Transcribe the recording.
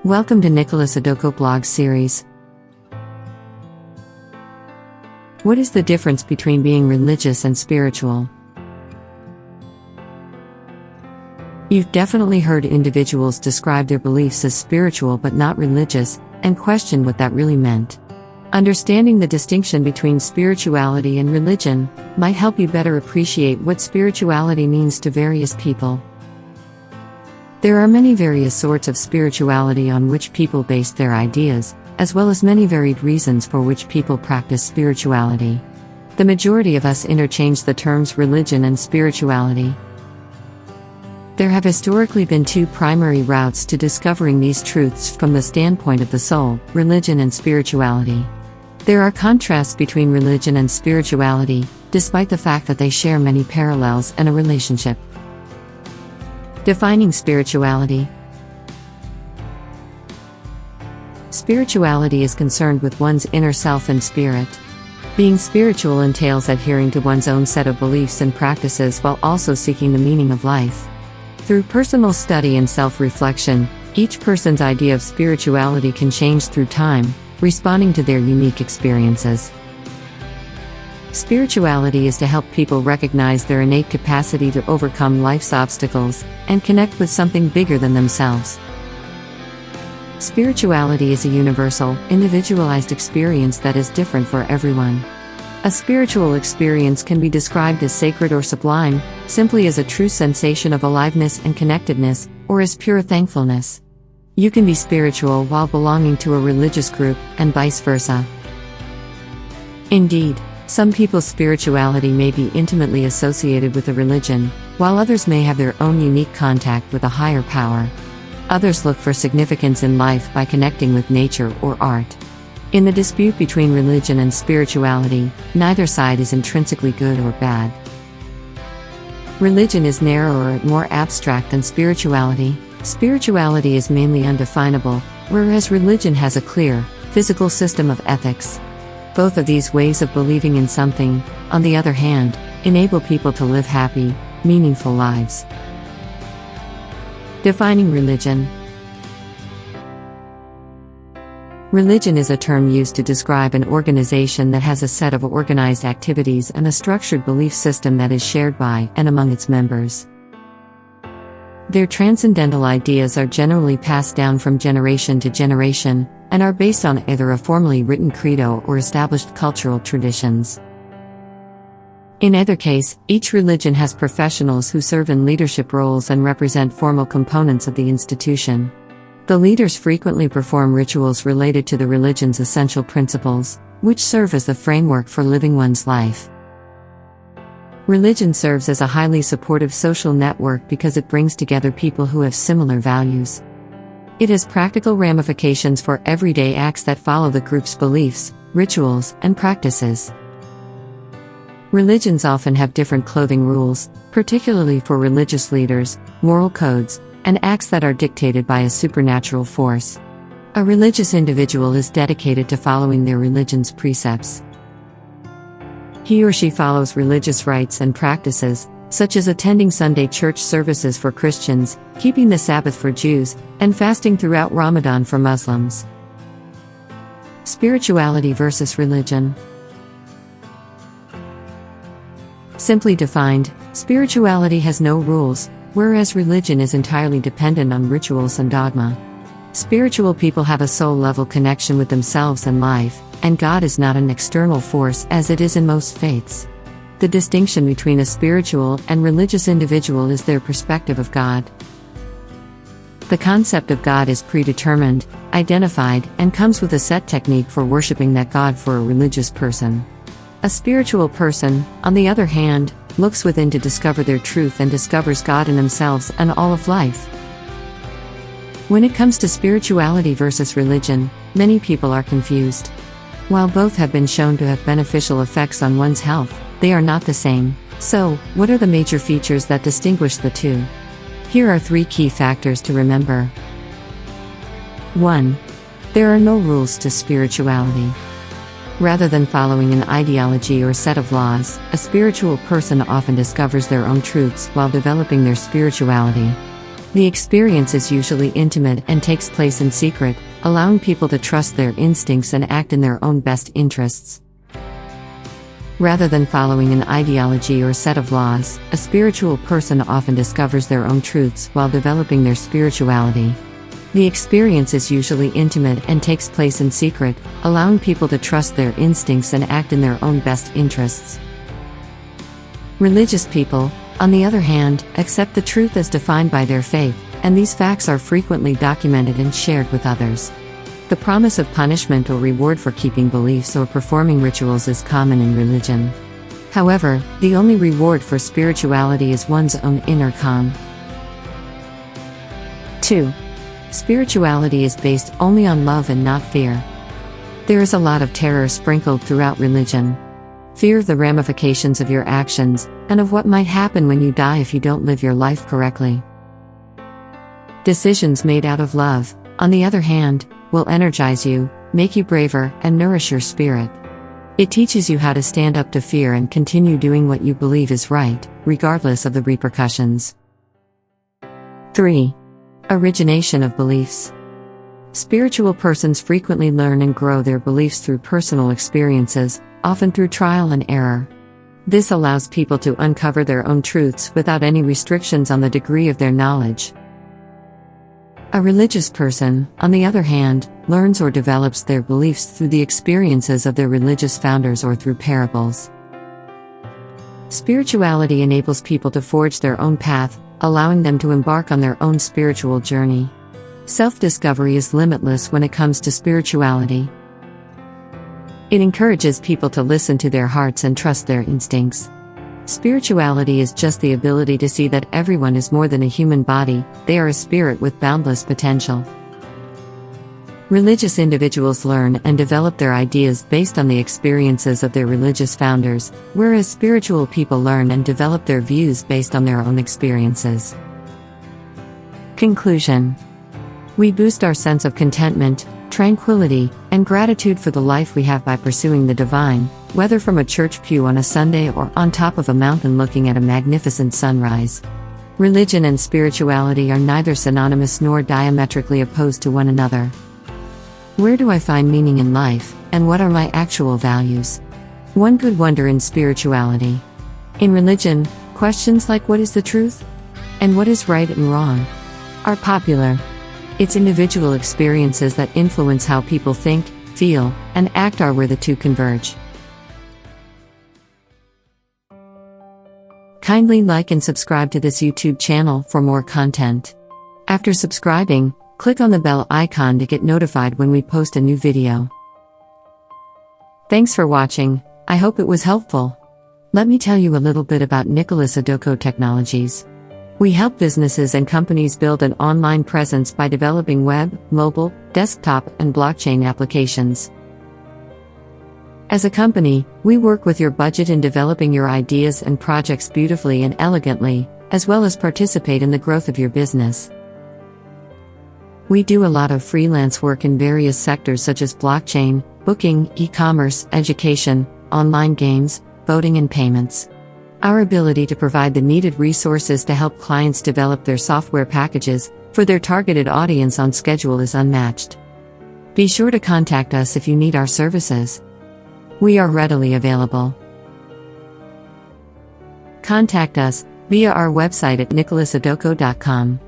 Welcome to Nicholas Adoko blog series. What is the difference between being religious and spiritual? You've definitely heard individuals describe their beliefs as spiritual but not religious, and question what that really meant. Understanding the distinction between spirituality and religion might help you better appreciate what spirituality means to various people. There are many various sorts of spirituality on which people base their ideas, as well as many varied reasons for which people practice spirituality. The majority of us interchange the terms religion and spirituality. There have historically been two primary routes to discovering these truths from the standpoint of the soul: religion and spirituality. There are contrasts between religion and spirituality, despite the fact that they share many parallels and a relationship. Defining spirituality. Spirituality is concerned with one's inner self and spirit. Being spiritual entails adhering to one's own set of beliefs and practices while also seeking the meaning of life. Through personal study and self-reflection, each person's idea of spirituality can change through time, responding to their unique experiences. Spirituality is to help people recognize their innate capacity to overcome life's obstacles and connect with something bigger than themselves. Spirituality is a universal, individualized experience that is different for everyone. A spiritual experience can be described as sacred or sublime, simply as a true sensation of aliveness and connectedness, or as pure thankfulness. You can be spiritual while belonging to a religious group, and vice versa. Indeed, some people's spirituality may be intimately associated with a religion, while others may have their own unique contact with a higher power. Others look for significance in life by connecting with nature or art. In the dispute between religion and spirituality, neither side is intrinsically good or bad. Religion is narrower and more abstract than spirituality. Spirituality is mainly undefinable, whereas religion has a clear, physical system of ethics. Both of these ways of believing in something, on the other hand, enable people to live happy, meaningful lives. Defining religion. Religion is a term used to describe an organization that has a set of organized activities and a structured belief system that is shared by and among its members. Their transcendental ideas are generally passed down from generation to generation, and are based on either a formally written credo or established cultural traditions. In either case, each religion has professionals who serve in leadership roles and represent formal components of the institution. The leaders frequently perform rituals related to the religion's essential principles, which serve as the framework for living one's life. Religion serves as a highly supportive social network because it brings together people who have similar values. It has practical ramifications for everyday acts that follow the group's beliefs, rituals, and practices. Religions often have different clothing rules, particularly for religious leaders, moral codes, and acts that are dictated by a supernatural force. A religious individual is dedicated to following their religion's precepts. He or she follows religious rites and practices, such as attending Sunday church services for Christians, keeping the Sabbath for Jews, and fasting throughout Ramadan for Muslims. Spirituality versus religion. Simply defined, spirituality has no rules, whereas religion is entirely dependent on rituals and dogma. Spiritual people have a soul-level connection with themselves and life, and God is not an external force as it is in most faiths. The distinction between a spiritual and religious individual is their perspective of God. The concept of God is predetermined, identified, and comes with a set technique for worshiping that God for a religious person. A spiritual person, on the other hand, looks within to discover their truth and discovers God in themselves and all of life. When it comes to spirituality versus religion, many people are confused. While both have been shown to have beneficial effects on one's health, they are not the same. So, what are the major features that distinguish the two? Here are 3 key factors to remember. 1. There are no rules to spirituality. Rather than following an ideology or set of laws, a spiritual person often discovers their own truths while developing their spirituality. The experience is usually intimate and takes place in secret, allowing people to trust their instincts and act in their own best interests. Rather than following an ideology or set of laws, a spiritual person often discovers their own truths while developing their spirituality. The experience is usually intimate and takes place in secret, allowing people to trust their instincts and act in their own best interests. Religious people, on the other hand, accept the truth as defined by their faith, and these facts are frequently documented and shared with others. The promise of punishment or reward for keeping beliefs or performing rituals is common in religion. However, the only reward for spirituality is one's own inner calm. 2. Spirituality is based only on love and not fear. There is a lot of terror sprinkled throughout religion. Fear of the ramifications of your actions, and of what might happen when you die if you don't live your life correctly. Decisions made out of love, on the other hand, will energize you, make you braver, and nourish your spirit. It teaches you how to stand up to fear and continue doing what you believe is right, regardless of the repercussions. 3. Origination of beliefs. Spiritual persons frequently learn and grow their beliefs through personal experiences, often through trial and error. This allows people to uncover their own truths without any restrictions on the degree of their knowledge. A religious person, on the other hand, learns or develops their beliefs through the experiences of their religious founders or through parables. Spirituality enables people to forge their own path, allowing them to embark on their own spiritual journey. Self-discovery is limitless when it comes to spirituality. It encourages people to listen to their hearts and trust their instincts. Spirituality is just the ability to see that everyone is more than a human body, they are a spirit with boundless potential. Religious individuals learn and develop their ideas based on the experiences of their religious founders, whereas spiritual people learn and develop their views based on their own experiences. Conclusion. We boost our sense of contentment, tranquility, and gratitude for the life we have by pursuing the divine, whether from a church pew on a Sunday or on top of a mountain looking at a magnificent sunrise. Religion and spirituality are neither synonymous nor diametrically opposed to one another. Where do I find meaning in life, and what are my actual values? One could wonder in spirituality. In religion, questions like what is the truth? And what is right and wrong? Are popular. It's individual experiences that influence how people think, feel, and act are where the two converge. Kindly like and subscribe to this YouTube channel for more content. After subscribing, click on the bell icon to get notified when we post a new video. Thanks for watching, I hope it was helpful. Let me tell you a little bit about Nicholas Adoko Technologies. We help businesses and companies build an online presence by developing web, mobile, desktop, and blockchain applications. As a company, we work with your budget in developing your ideas and projects beautifully and elegantly, as well as participate in the growth of your business. We do a lot of freelance work in various sectors such as blockchain, booking, e-commerce, education, online games, voting and payments. Our ability to provide the needed resources to help clients develop their software packages for their targeted audience on schedule is unmatched. Be sure to contact us if you need our services. We are readily available. Contact us via our website at nicholasadoko.com.